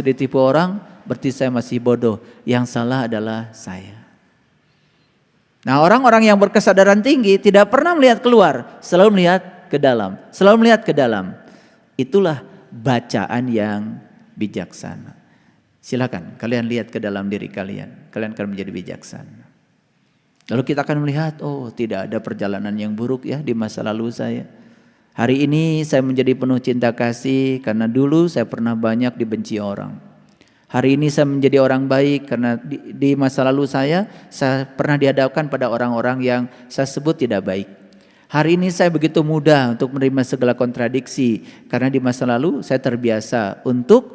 ditipu orang, berarti saya masih bodoh. Yang salah adalah saya. Nah, orang-orang yang berkesadaran tinggi tidak pernah melihat keluar, selalu melihat ke dalam, selalu melihat ke dalam. Itulah bacaan yang bijaksana. Silakan kalian lihat ke dalam diri kalian, kalian akan menjadi bijaksana. Lalu kita akan melihat, oh tidak ada perjalanan yang buruk ya di masa lalu saya. Hari ini saya menjadi penuh cinta kasih karena dulu saya pernah banyak dibenci orang. Hari ini saya menjadi orang baik karena di masa lalu saya pernah dihadapkan pada orang-orang yang saya sebut tidak baik. Hari ini saya begitu mudah untuk menerima segala kontradiksi karena di masa lalu saya terbiasa untuk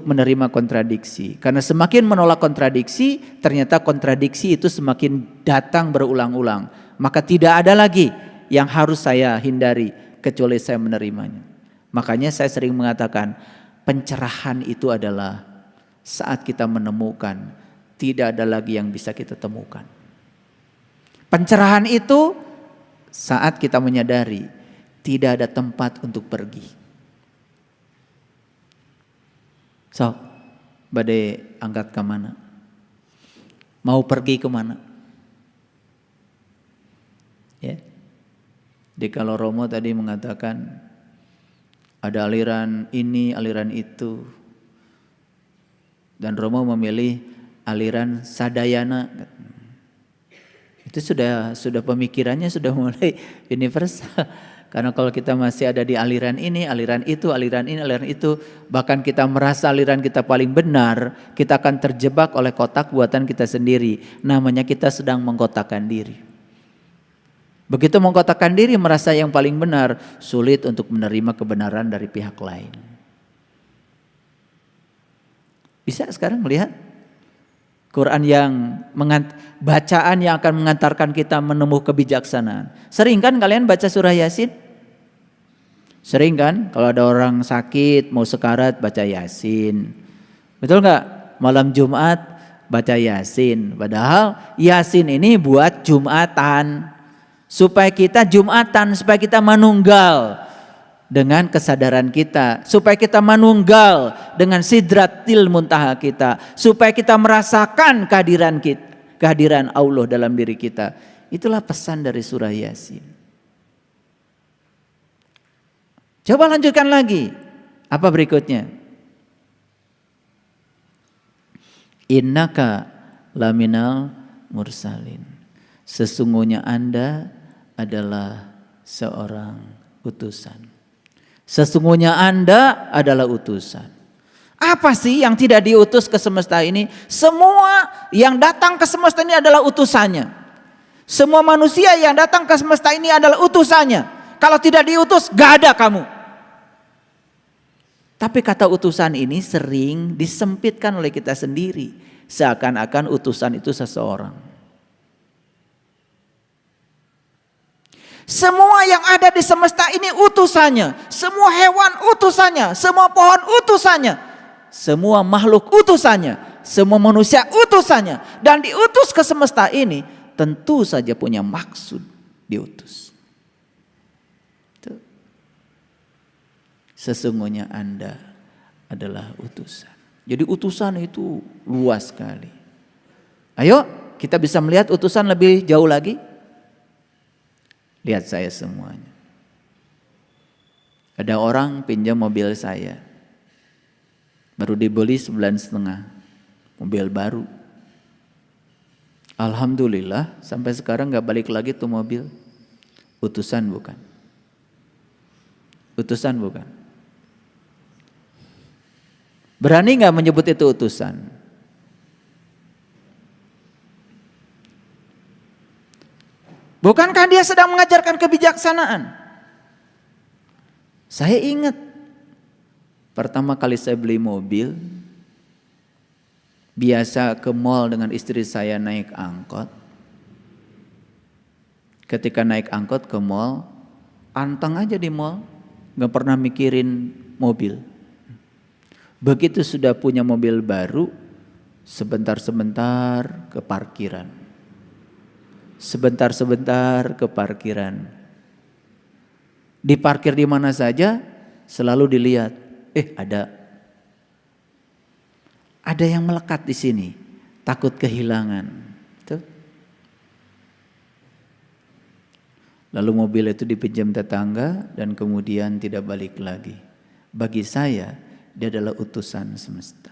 menerima kontradiksi. Karena semakin menolak kontradiksi, ternyata kontradiksi itu semakin datang berulang-ulang. Maka tidak ada lagi yang harus saya hindari kecuali saya menerimanya. Makanya saya sering mengatakan pencerahan itu adalah saat kita menemukan tidak ada lagi yang bisa kita temukan. Pencerahan itu saat kita menyadari tidak ada tempat untuk pergi. So, badai angkat ke mana? Mau pergi ke mana? Ya. Jadi kalau Romo tadi mengatakan ada aliran ini, aliran itu. Dan Romo memilih aliran Sadayana. Itu sudah pemikirannya sudah mulai universal. Karena kalau kita masih ada di aliran ini, aliran itu, aliran ini, aliran itu, bahkan kita merasa aliran kita paling benar, kita akan terjebak oleh kotak buatan kita sendiri. Namanya kita sedang mengkotakkan diri. Begitu mengkotakkan diri merasa yang paling benar, sulit untuk menerima kebenaran dari pihak lain. Bisa sekarang melihat Quran yang bacaan yang akan mengantarkan kita menemukan kebijaksanaan. Sering kan kalian baca surah Yasin? Sering kan kalau ada orang sakit mau sekarat baca Yasin. Betul nggak? Malam Jumat baca Yasin. Padahal Yasin ini buat Jumatan. Supaya kita Jumatan, supaya kita manunggal dengan kesadaran kita. Supaya kita manunggal dengan sidratil muntaha kita. Supaya kita merasakan kehadiran Allah dalam diri kita. Itulah pesan dari surah Yasin. Coba lanjutkan lagi. Apa berikutnya? Innaka laminal mursalin. Sesungguhnya Anda adalah seorang utusan. Sesungguhnya Anda adalah utusan. Apa sih yang tidak diutus ke semesta ini? Semua yang datang ke semesta ini adalah utusannya. Semua manusia yang datang ke semesta ini adalah utusannya. Kalau tidak diutus, gak ada kamu. Tapi kata utusan ini sering disempitkan oleh kita sendiri. Seakan-akan utusan itu seseorang. Semua yang ada di semesta ini utusannya. Semua hewan utusannya. Semua pohon utusannya. Semua makhluk utusannya. Semua manusia utusannya. Dan diutus ke semesta ini tentu saja punya maksud diutus. Sesungguhnya Anda adalah utusan. Jadi utusan itu luas sekali. Ayo kita bisa melihat utusan lebih jauh lagi. Lihat saya semuanya. Ada orang pinjam mobil saya. Baru dibeli 9,5. Mobil baru. Alhamdulillah sampai sekarang gak balik lagi tuh mobil. Utusan bukan? Utusan bukan? Berani gak menyebut itu utusan? Bukankah dia sedang mengajarkan kebijaksanaan? Saya ingat pertama kali saya beli mobil, biasa ke mall dengan istri saya naik angkot. Ketika naik angkot ke mall, anteng aja di mall, gak pernah mikirin mobil. Begitu sudah punya mobil baru, sebentar-sebentar ke parkiran. Sebentar-sebentar ke parkiran. Diparkir di mana saja selalu dilihat. Ada Ada yang melekat di sini, takut kehilangan. Tuh. Lalu mobil itu dipinjam tetangga dan kemudian tidak balik lagi. Bagi saya, dia adalah utusan semesta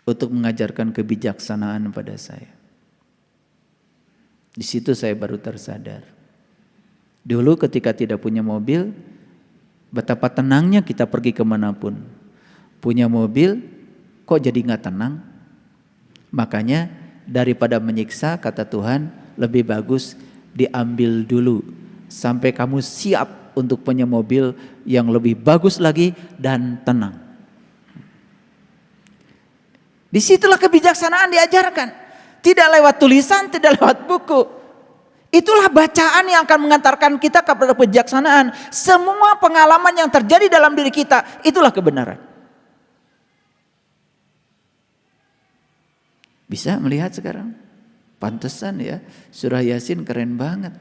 untuk mengajarkan kebijaksanaan pada saya. Di situ saya baru tersadar. Dulu ketika tidak punya mobil, betapa tenangnya kita pergi kemanapun. Punya mobil, kok jadi gak tenang? Makanya daripada menyiksa, kata Tuhan, lebih bagus diambil dulu sampai kamu siap untuk punya mobil yang lebih bagus lagi dan tenang. Disitulah kebijaksanaan diajarkan. Tidak lewat tulisan, tidak lewat buku. Itulah bacaan yang akan mengantarkan kita kepada kebijaksanaan. Semua pengalaman yang terjadi dalam diri kita, itulah kebenaran. Bisa melihat sekarang? Pantesan ya, surah Yasin keren banget.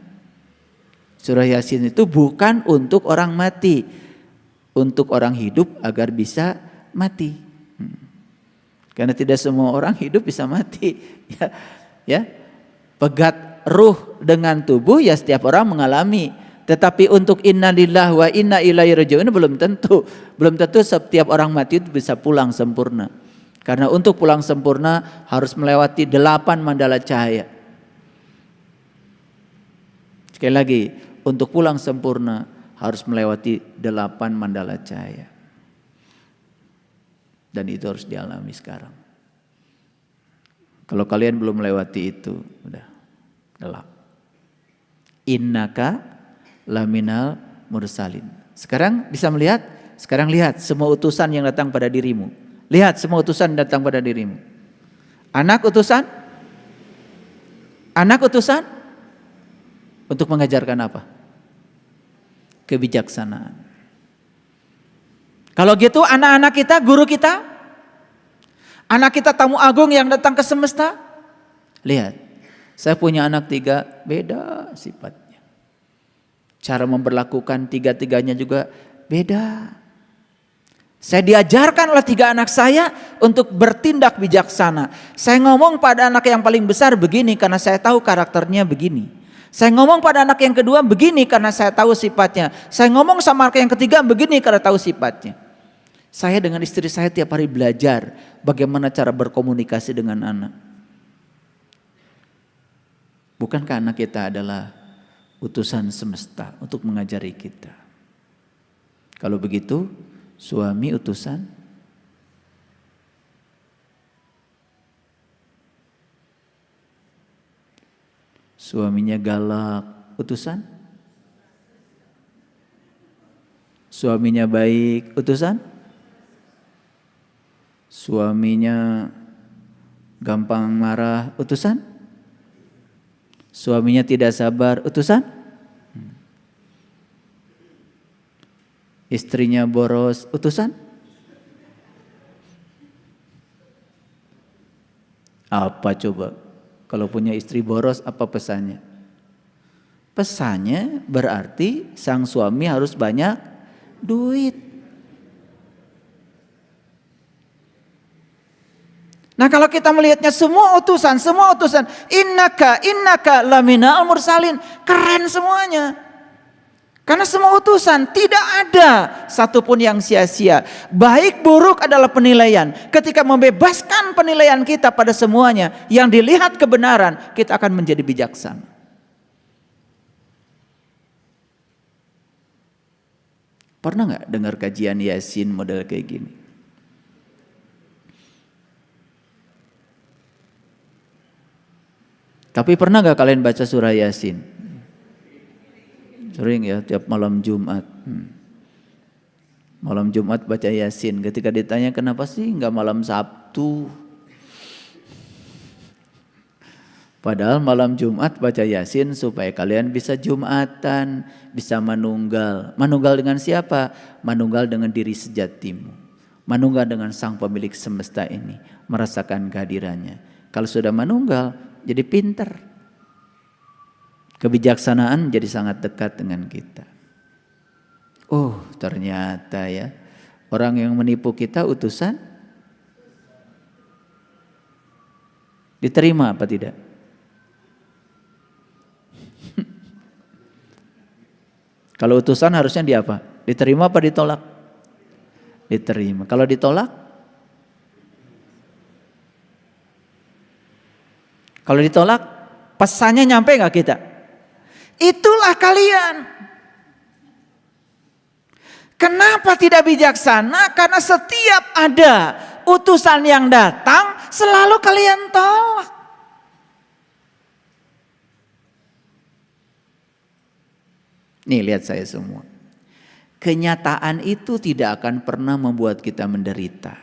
Surah Yasin itu bukan untuk orang mati, untuk orang hidup agar bisa mati. Karena tidak semua orang hidup bisa mati. Ya, pegat ruh dengan tubuh ya setiap orang mengalami. Tetapi untuk innalillahi wa inna ilaihi raji'un belum tentu. Belum tentu setiap orang mati itu bisa pulang sempurna. Karena untuk pulang sempurna harus melewati 8 mandala cahaya. Sekali lagi, untuk pulang sempurna harus melewati 8 mandala cahaya. Dan itu harus dialami sekarang. Kalau kalian belum melewati itu, udah gelap. Innaka laminal mursalin. Sekarang bisa melihat? Sekarang lihat semua utusan yang datang pada dirimu. Lihat semua utusan datang pada dirimu. Anak utusan? Anak utusan? Untuk mengajarkan apa? Kebijaksanaan. Kalau gitu anak-anak kita, guru kita? Anak kita tamu agung yang datang ke semesta? Lihat, saya punya anak 3, beda sifatnya. Cara memperlakukan 3-tiganya juga beda. Saya diajarkan oleh 3 anak saya untuk bertindak bijaksana. Saya ngomong pada anak yang paling besar begini karena saya tahu karakternya begini. Saya ngomong pada anak yang kedua begini karena saya tahu sifatnya. Saya ngomong sama anak yang ketiga begini karena tahu sifatnya. Saya dengan istri saya tiap hari belajar bagaimana cara berkomunikasi dengan anak. Bukankah anak kita adalah utusan semesta untuk mengajari kita? Kalau begitu, suami utusan, suaminya galak, utusan, suaminya baik, utusan, suaminya gampang marah, utusan, suaminya tidak sabar, utusan, istrinya boros, utusan? Apa coba? Kalau punya istri boros, apa pesannya? Pesannya berarti sang suami harus banyak duit. Nah kalau kita melihatnya semua utusan, innaka laminal mursalin, keren semuanya. Karena semua utusan tidak ada satupun yang sia-sia. Baik buruk adalah penilaian. Ketika membebaskan penilaian kita pada semuanya, yang dilihat kebenaran, kita akan menjadi bijaksana. Pernah nggak dengar kajian Yasin model kayak gini? Tapi pernah nggak kalian baca surah Yasin? Sering ya, tiap malam Jumat. Malam Jumat baca Yasin. Ketika ditanya kenapa sih nggak malam Sabtu? Padahal malam Jumat baca Yasin supaya kalian bisa Jumatan, bisa manunggal. Manunggal dengan siapa? Manunggal dengan diri sejatimu. Manunggal dengan sang pemilik semesta ini. Merasakan kehadirannya. Kalau sudah manunggal, jadi pinter. Kebijaksanaan jadi sangat dekat dengan kita. Oh ternyata ya, orang yang menipu kita utusan Diterima apa tidak? Kalau utusan harusnya di apa? Diterima apa ditolak? Diterima. Kalau ditolak? Kalau ditolak, pesannya nyampe nggak kita? Itulah kalian. Kenapa tidak bijaksana? Karena setiap ada utusan yang datang, selalu kalian tolak. Nih lihat saya semua. Kenyataan itu tidak akan pernah membuat kita menderita.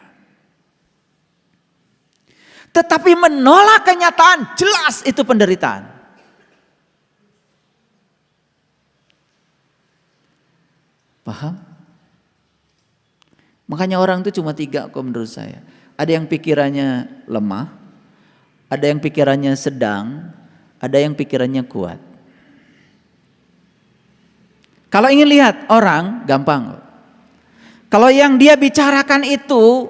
Tetapi menolak kenyataan jelas itu penderitaan. Paham? Makanya orang itu cuma 3 kok menurut saya. Ada yang pikirannya lemah, ada yang pikirannya sedang, ada yang pikirannya kuat. Kalau ingin lihat orang, gampang. Kalau yang dia bicarakan itu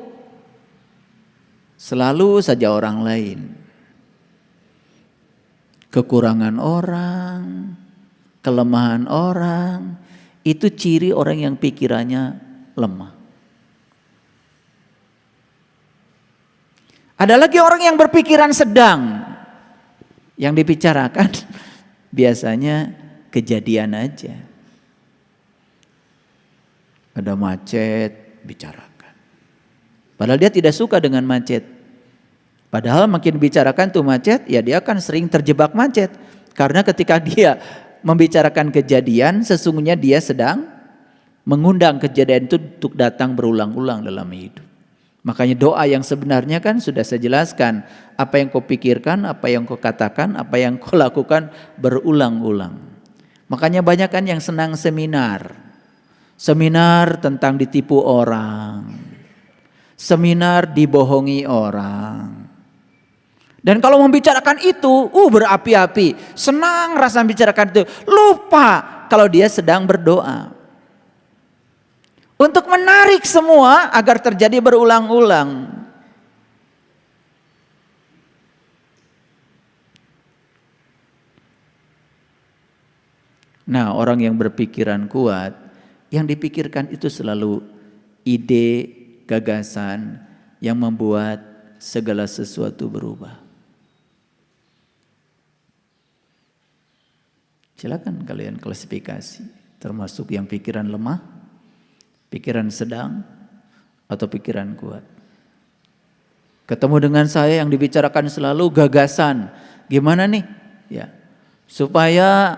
selalu saja orang lain. Kekurangan orang, kelemahan orang, itu ciri orang yang pikirannya lemah. Ada lagi orang yang berpikiran sedang. Yang dibicarakan biasanya kejadian aja. Ada macet, bicarakan. Padahal dia tidak suka dengan macet. Padahal makin bicarakan tuh macet, ya dia akan sering terjebak macet. Karena ketika dia membicarakan kejadian, sesungguhnya dia sedang mengundang kejadian itu untuk datang berulang-ulang dalam hidup. Makanya doa yang sebenarnya kan sudah saya jelaskan. Apa yang kau pikirkan, apa yang kau katakan, apa yang kau lakukan berulang-ulang. Makanya banyak kan yang senang seminar. Seminar tentang ditipu orang. Seminar dibohongi orang. Dan kalau membicarakan itu, berapi-api. Senang rasa membicarakan itu. Lupa kalau dia sedang berdoa. Untuk menarik semua agar terjadi berulang-ulang. Nah, orang yang berpikiran kuat, yang dipikirkan itu selalu ide, gagasan yang membuat segala sesuatu berubah. Silakan kalian klasifikasi, termasuk yang pikiran lemah, pikiran sedang, atau pikiran kuat. Ketemu dengan saya yang dibicarakan selalu gagasan. Gimana nih? Ya, supaya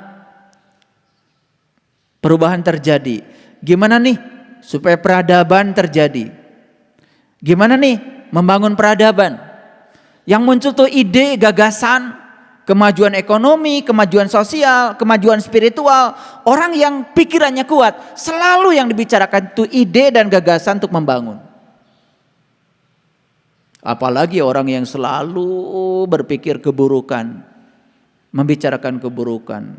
perubahan terjadi. Gimana nih supaya peradaban terjadi? Gimana nih membangun peradaban? Yang muncul tuh ide, gagasan, kemajuan ekonomi, kemajuan sosial, kemajuan spiritual. Orang yang pikirannya kuat, selalu yang dibicarakan itu ide dan gagasan untuk membangun. Apalagi orang yang selalu berpikir keburukan, membicarakan keburukan.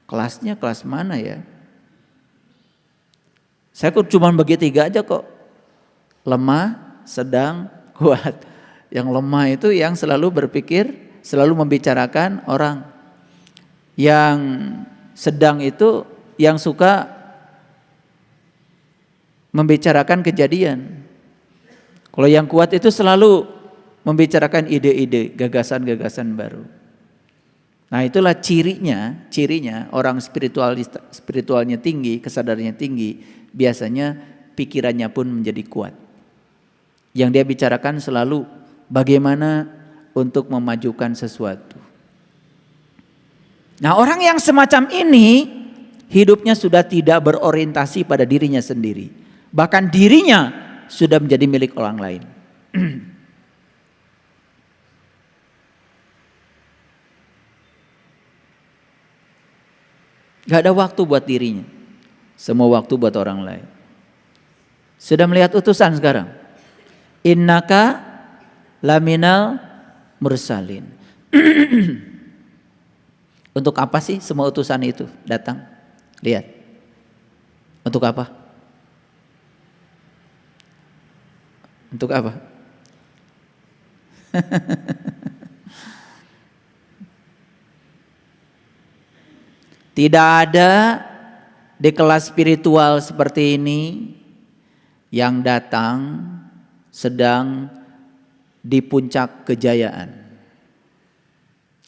Kelasnya kelas mana ya? Saya cuma bagi 3 aja kok. Lemah, sedang, kuat. Yang lemah itu yang selalu berpikir, selalu membicarakan orang. Yang sedang itu yang suka membicarakan kejadian. Kalau yang kuat itu selalu membicarakan ide-ide, gagasan-gagasan baru. Nah itulah cirinya orang spiritualnya tinggi, kesadarannya tinggi, biasanya pikirannya pun menjadi kuat. Yang dia bicarakan selalu bagaimana untuk memajukan sesuatu. Nah orang yang semacam ini hidupnya sudah tidak berorientasi pada dirinya sendiri. Bahkan dirinya sudah menjadi milik orang lain. Gak ada waktu buat dirinya. Semua waktu buat orang lain. Sudah melihat utusan sekarang? Innaka laminal mursalin. Untuk apa sih semua utusan itu datang? Lihat. Untuk apa? Untuk apa? Tidak ada di kelas spiritual seperti ini yang datang sedang di puncak kejayaan.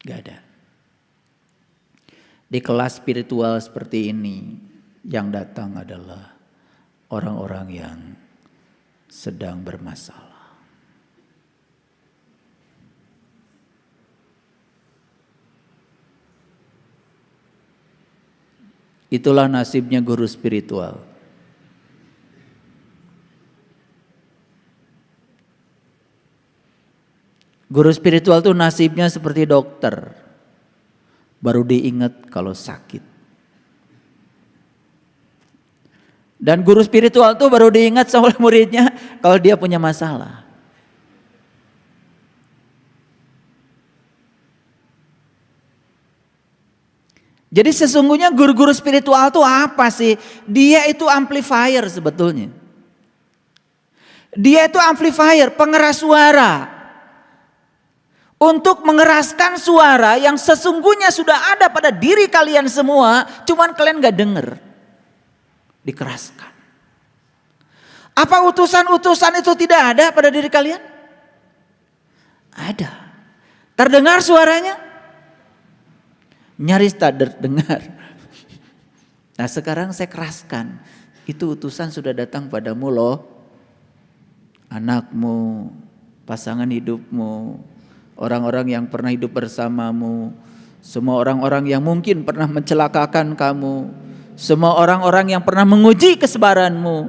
Gak ada. Di kelas spiritual seperti ini yang datang adalah orang-orang yang sedang bermasalah. Itulah nasibnya guru spiritual. Guru spiritual itu nasibnya seperti dokter. Baru diingat kalau sakit. Dan guru spiritual itu baru diingat sama muridnya kalau dia punya masalah. Jadi sesungguhnya guru-guru spiritual itu apa sih? Dia itu amplifier sebetulnya. Dia itu amplifier, pengeras suara. Untuk mengeraskan suara yang sesungguhnya sudah ada pada diri kalian semua, cuman kalian gak denger. Dikeraskan. Apa utusan-utusan itu tidak ada pada diri kalian? Ada. Terdengar suaranya? Nyaris tak terdengar. Nah sekarang saya keraskan. Itu utusan sudah datang padamu loh. Anakmu, pasangan hidupmu, orang-orang yang pernah hidup bersamamu, semua orang-orang yang mungkin pernah mencelakakan kamu, semua orang-orang yang pernah menguji kesabaranmu.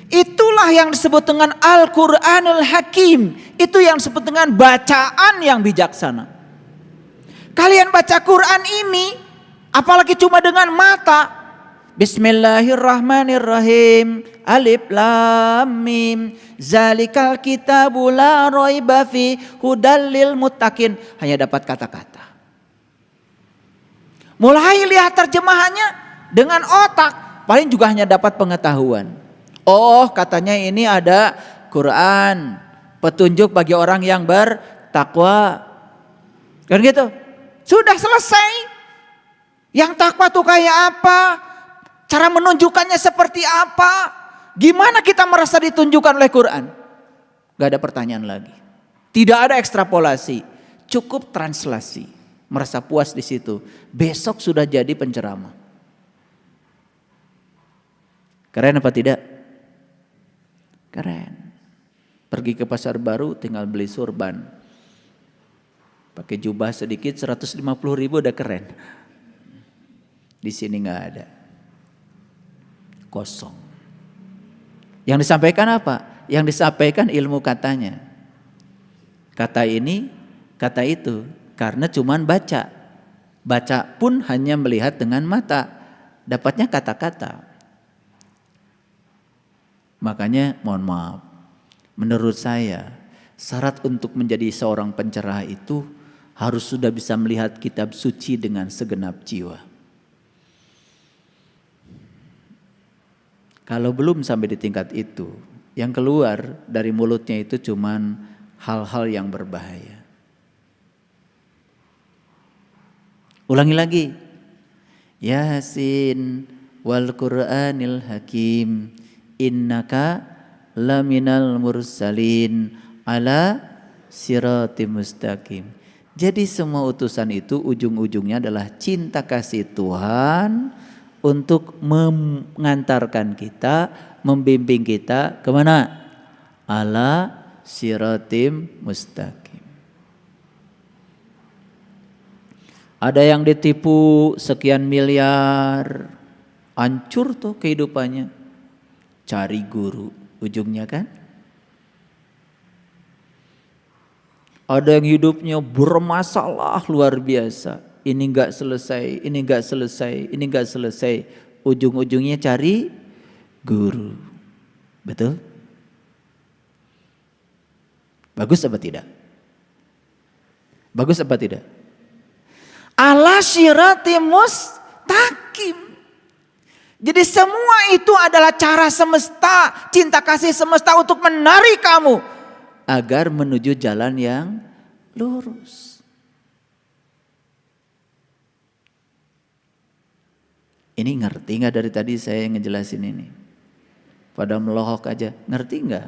Itulah yang disebut dengan Al-Quranul Hakim. Itu yang disebut dengan bacaan yang bijaksana. Kalian baca Quran ini, apalagi cuma dengan mata. Bismillahirrahmanirrahim. Alif lam mim. Zalikal kitabu la raiba fi hudal lil muttaqin. Hanya dapat kata-kata. Mulai lihat terjemahannya dengan otak, paling juga hanya dapat pengetahuan. Oh, katanya ini ada Quran, petunjuk bagi orang yang bertakwa. Kan gitu? Sudah selesai. Yang takwa tuh kayak apa? Cara menunjukkannya seperti apa? Gimana kita merasa ditunjukkan oleh Quran? Gak ada pertanyaan lagi. Tidak ada ekstrapolasi. Cukup translasi. Merasa puas di situ. Besok sudah jadi penceramah. Keren apa tidak? Keren. Pergi ke pasar baru tinggal beli surban. Pakai jubah sedikit 150.000 udah keren. Di sini nggak ada. Kosong. Yang disampaikan apa? Yang disampaikan ilmu katanya. Kata ini, kata itu. Karena cuman baca. Baca pun hanya melihat dengan mata. Dapatnya kata-kata. Makanya mohon maaf. Menurut saya syarat untuk menjadi seorang pencerah itu harus sudah bisa melihat kitab suci dengan segenap jiwa. Kalau belum sampai di tingkat itu, yang keluar dari mulutnya itu cuman hal-hal yang berbahaya. Ulangi lagi. Yasin wal Qur'anil Hakim innaka laminal mursalin ala siratim mustaqim. Jadi semua utusan itu ujung-ujungnya adalah cinta kasih Tuhan untuk mengantarkan kita, membimbing kita kemana? Ala siratim mustaqim. Ada yang ditipu sekian miliar, hancur tuh kehidupannya. Cari guru, ujungnya kan? Ada yang hidupnya bermasalah luar biasa. Ini enggak selesai, ini enggak selesai, ini enggak selesai. Ujung-ujungnya cari guru. Betul? Bagus apa tidak? Bagus apa tidak? Ala syirati mustaqim. Jadi semua itu adalah cara semesta, cinta kasih semesta untuk menarik kamu agar menuju jalan yang lurus. Ini ngerti nggak dari tadi saya ngejelasin ini? Pada melohok aja, ngerti nggak?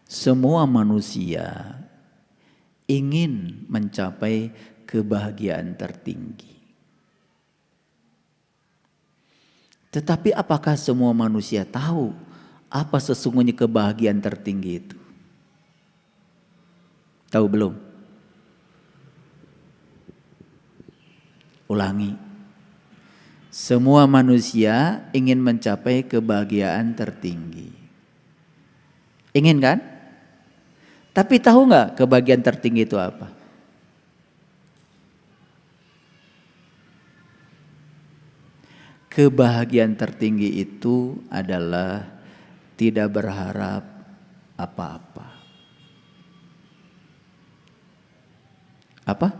Semua manusia ingin mencapai kebahagiaan tertinggi. Tetapi apakah semua manusia tahu apa sesungguhnya kebahagiaan tertinggi itu? Tahu belum? Ulangi. Semua manusia ingin mencapai kebahagiaan tertinggi. Ingin kan? Tapi tahu nggak kebahagiaan tertinggi itu apa? Kebahagiaan tertinggi itu adalah tidak berharap apa-apa. Apa?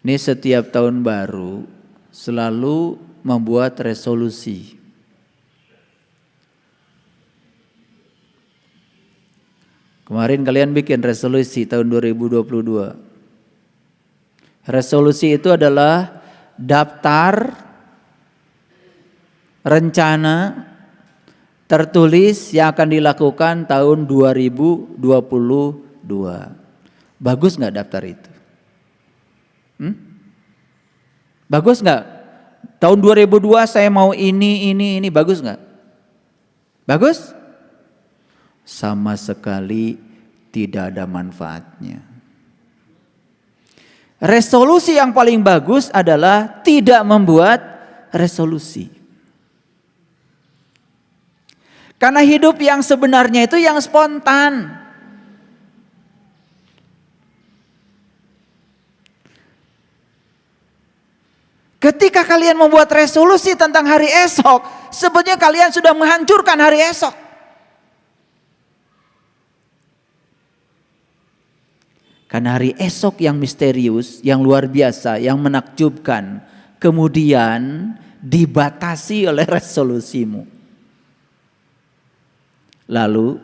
Ini setiap tahun baru selalu membuat resolusi. Kemarin kalian bikin resolusi tahun 2022. Resolusi itu adalah daftar rencana tertulis yang akan dilakukan tahun 2022. Bagus nggak daftar itu? Bagus nggak? Tahun 2002 saya mau ini, bagus nggak? Bagus? Sama sekali tidak ada manfaatnya. Resolusi yang paling bagus adalah tidak membuat resolusi. Karena hidup yang sebenarnya itu yang spontan. Ketika kalian membuat resolusi tentang hari esok, sebenarnya kalian sudah menghancurkan hari esok. Karena hari esok yang misterius, yang luar biasa, yang menakjubkan, kemudian dibatasi oleh resolusimu. Lalu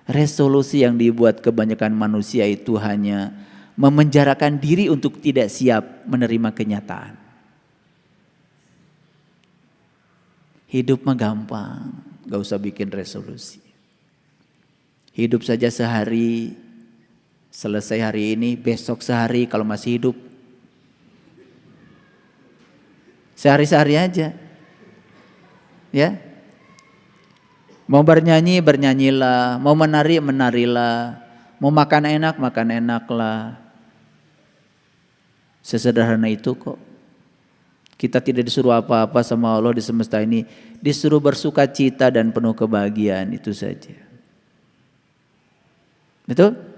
resolusi yang dibuat kebanyakan manusia itu hanya memenjarakan diri untuk tidak siap menerima kenyataan. Hidup mah gampang, gak usah bikin resolusi. Hidup saja sehari, selesai hari ini, besok sehari kalau masih hidup. Sehari-sehari aja. Ya. Mau bernyanyi, bernyanyilah. Mau menari, menarilah. Mau makan enak, makan enaklah. Sesederhana itu kok. Kita tidak disuruh apa-apa sama Allah di semesta ini. Disuruh bersuka cita dan penuh kebahagiaan, itu saja. Betul?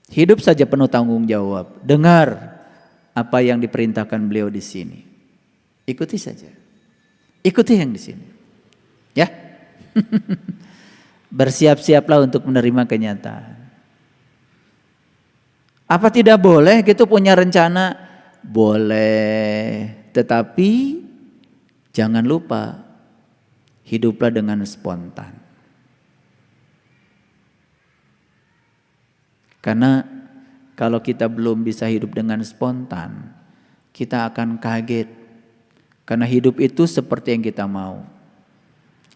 Hidup saja penuh tanggung jawab. Dengar apa yang diperintahkan beliau di sini. Ikuti saja. Ikuti yang di sini. Ya. Bersiap-siaplah untuk menerima kenyataan. Apa tidak boleh gitu punya rencana? Boleh. Tetapi jangan lupa hiduplah dengan spontan. Karena kalau kita belum bisa hidup dengan spontan, kita akan kaget. Karena hidup itu seperti yang kita mau.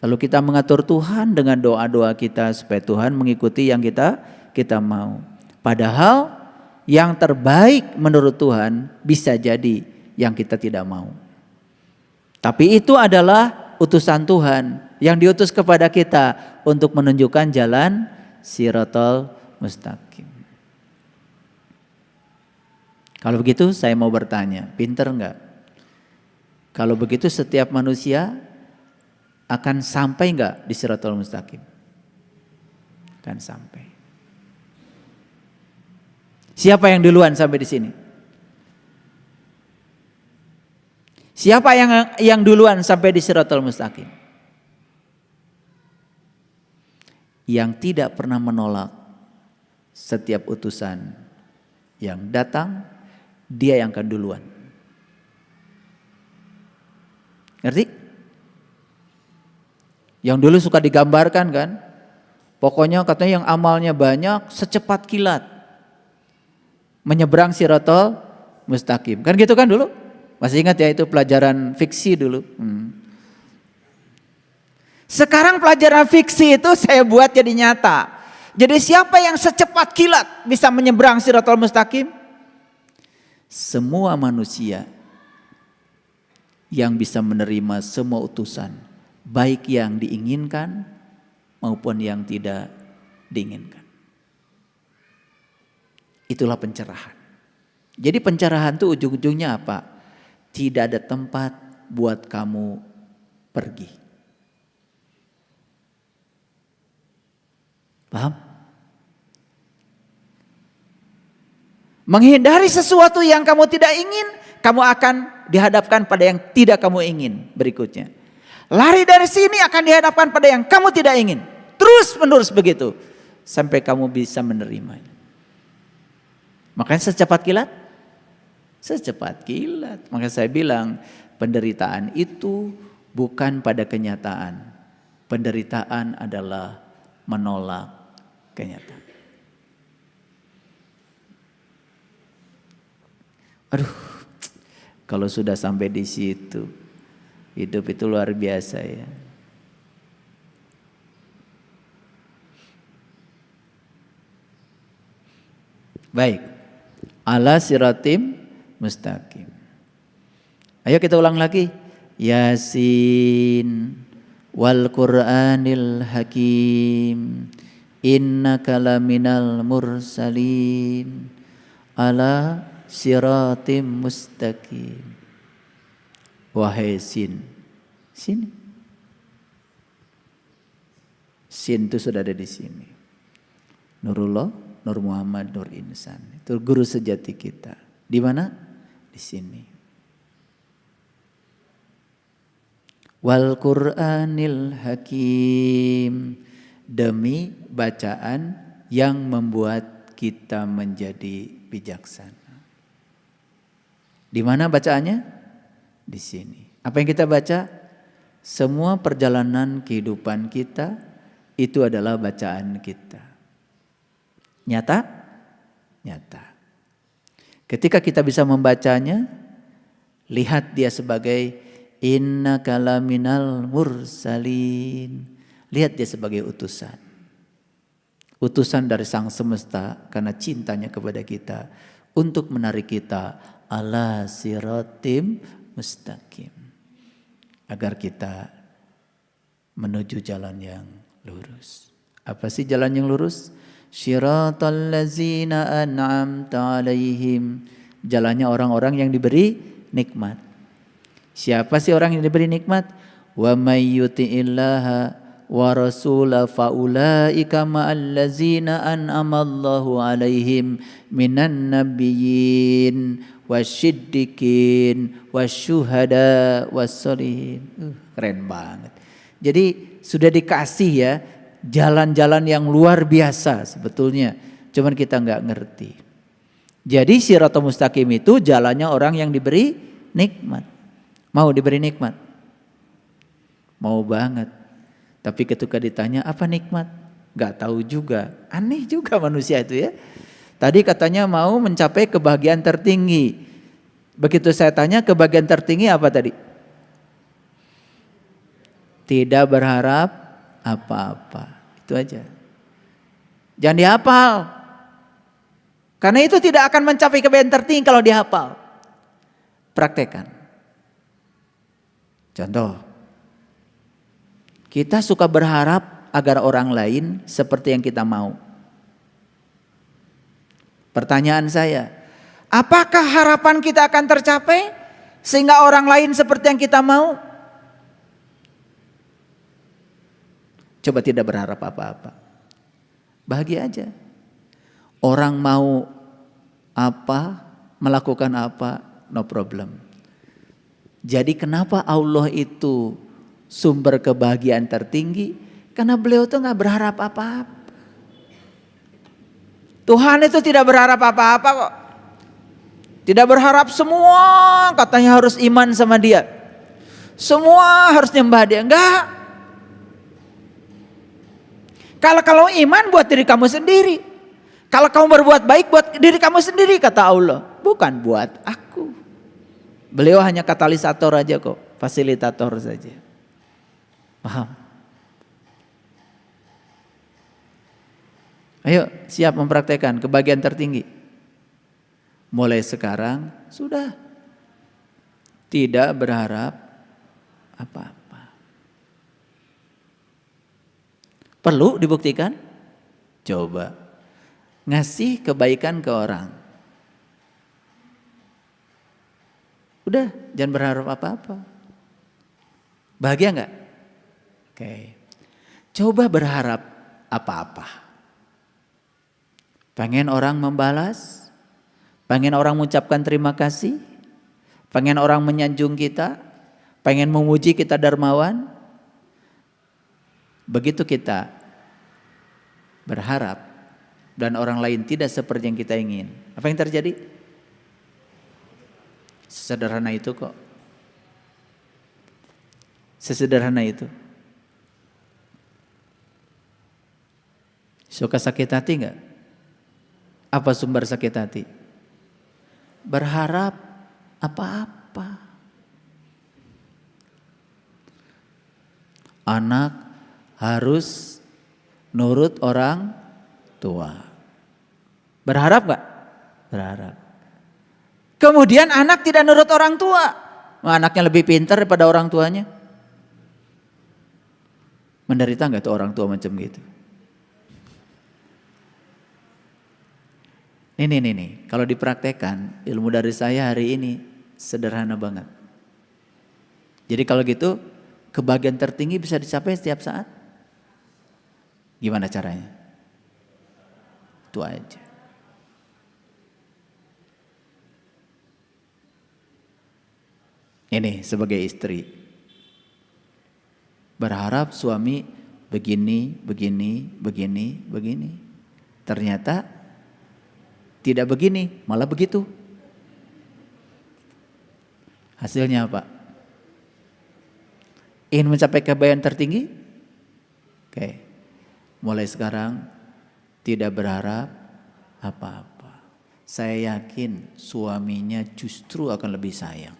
Lalu kita mengatur Tuhan dengan doa-doa kita supaya Tuhan mengikuti yang kita mau. Padahal yang terbaik menurut Tuhan bisa jadi yang kita tidak mau. Tapi itu adalah utusan Tuhan yang diutus kepada kita untuk menunjukkan jalan Shiratal Mustaqim. Kalau begitu saya mau bertanya, pinter enggak? Kalau begitu setiap manusia akan sampai enggak di Shiratal Mustaqim? Akan sampai. Siapa yang duluan sampai di sini? Siapa yang duluan sampai di Shiratal Mustaqim? Yang tidak pernah menolak setiap utusan yang datang, dia yang akan duluan. Ngerti? Yang dulu suka digambarkan kan, pokoknya katanya yang amalnya banyak secepat kilat menyeberang Shiratal Mustaqim. Kan gitu kan dulu? Masih ingat ya itu pelajaran fiksi dulu. Sekarang pelajaran fiksi itu saya buat jadi nyata. Jadi siapa yang secepat kilat bisa menyeberang Shiratal Mustaqim? Semua manusia yang bisa menerima semua utusan, baik yang diinginkan maupun yang tidak diinginkan. Itulah pencerahan. Jadi pencerahan itu ujung-ujungnya apa? Tidak ada tempat buat kamu pergi. Paham? Menghindari sesuatu yang kamu tidak ingin, kamu akan dihadapkan pada yang tidak kamu ingin berikutnya. Lari dari sini akan dihadapkan pada yang kamu tidak ingin. Terus menerus begitu. Sampai kamu bisa menerimanya. Makanya secepat kilat. Secepat kilat. Makanya saya bilang penderitaan itu bukan pada kenyataan. Penderitaan adalah menolak kenyataan. Aduh. Kalau sudah sampai di situ, hidup itu luar biasa ya. Baik, ala siratim mustaqim. Ayo kita ulang lagi. Yasin wal Qur'anil hakim innaka laminal mursalin ala siratim mustaqim. Wahai Sin. Sini. Sin itu sudah ada di sini. Nurullah, Nur Muhammad, Nur Insan. Itu guru sejati kita. Di mana? Di sini. Wal Qur'anil hakim. Demi bacaan yang membuat kita menjadi bijaksana. Di mana bacaannya? Di sini. Apa yang kita baca? Semua perjalanan kehidupan kita itu adalah bacaan kita. Nyata? Nyata. Ketika kita bisa membacanya, lihat dia sebagai innaka laminal mursalin. Lihat dia sebagai utusan. Utusan dari Sang Semesta karena cintanya kepada kita untuk menarik kita ala siratim mustaqim. Agar kita menuju jalan yang lurus. Apa sih jalan yang lurus? Syiratal ladzina an'amta alaihim. Jalannya orang-orang yang diberi nikmat. Siapa sih orang yang diberi nikmat? Wa may yuti'illaha wa rasula faulaika ma'al ladzina an'amallahu alaihim minan nabiyyin wasyiddiqin wasyuhada wassolihin. Keren banget. Jadi sudah dikasih ya jalan-jalan yang luar biasa sebetulnya. Cuman kita nggak ngerti. Jadi Shiratal Mustaqim itu jalannya orang yang diberi nikmat. Mau diberi nikmat? Mau banget. Tapi ketika ditanya apa nikmat? Nggak tahu juga. Aneh juga manusia itu ya. Tadi katanya mau mencapai kebahagiaan tertinggi. Begitu saya tanya kebahagiaan tertinggi apa tadi? Tidak berharap apa-apa. Itu aja. Jangan dihafal. Karena itu tidak akan mencapai kebahagiaan tertinggi kalau dihafal. Praktekkan. Contoh. Kita suka berharap agar orang lain seperti yang kita mau. Pertanyaan saya, apakah harapan kita akan tercapai sehingga orang lain seperti yang kita mau? Coba tidak berharap apa-apa. Bahagia aja. Orang mau apa, melakukan apa, no problem. Jadi kenapa Allah itu sumber kebahagiaan tertinggi? Karena beliau tuh gak berharap apa-apa. Tuhan itu tidak berharap apa-apa kok. Tidak berharap semua katanya harus iman sama dia. Semua harus nyembah dia. Enggak. Kalau iman buat diri kamu sendiri. Kalau kamu berbuat baik buat diri kamu sendiri kata Allah. Bukan buat aku. Beliau hanya katalisator aja kok. Fasilitator saja. Paham? Ayo siap mempraktekkan kebahagiaan tertinggi. Mulai sekarang sudah tidak berharap apa-apa. Perlu dibuktikan? Coba ngasih kebaikan ke orang. Udah, jangan berharap apa-apa. Bahagia nggak? Oke. Coba berharap apa-apa. Pengen orang membalas? Pengen orang mengucapkan terima kasih? Pengen orang menyanjung kita? Pengen memuji kita dermawan? Begitu kita berharap dan orang lain tidak seperti yang kita ingin, apa yang terjadi? Sesederhana itu kok. Sesederhana itu. Suka sakit hati enggak? Apa sumber sakit hati? Berharap apa-apa. Anak harus nurut orang tua. Berharap enggak? Berharap. Kemudian anak tidak nurut orang tua. Anaknya lebih pintar daripada orang tuanya. Menderita enggak tuh orang tua macam gitu? Ini. Kalau dipraktekkan ilmu dari saya hari ini sederhana banget. Jadi kalau gitu kebahagiaan tertinggi bisa dicapai setiap saat. Gimana caranya? Itu aja. Ini sebagai istri. Berharap suami begini. Ternyata tidak begini, malah begitu. Hasilnya apa? Ingin mencapai kebahagiaan tertinggi? Oke. Mulai sekarang tidak berharap apa-apa. Saya yakin suaminya justru akan lebih sayang.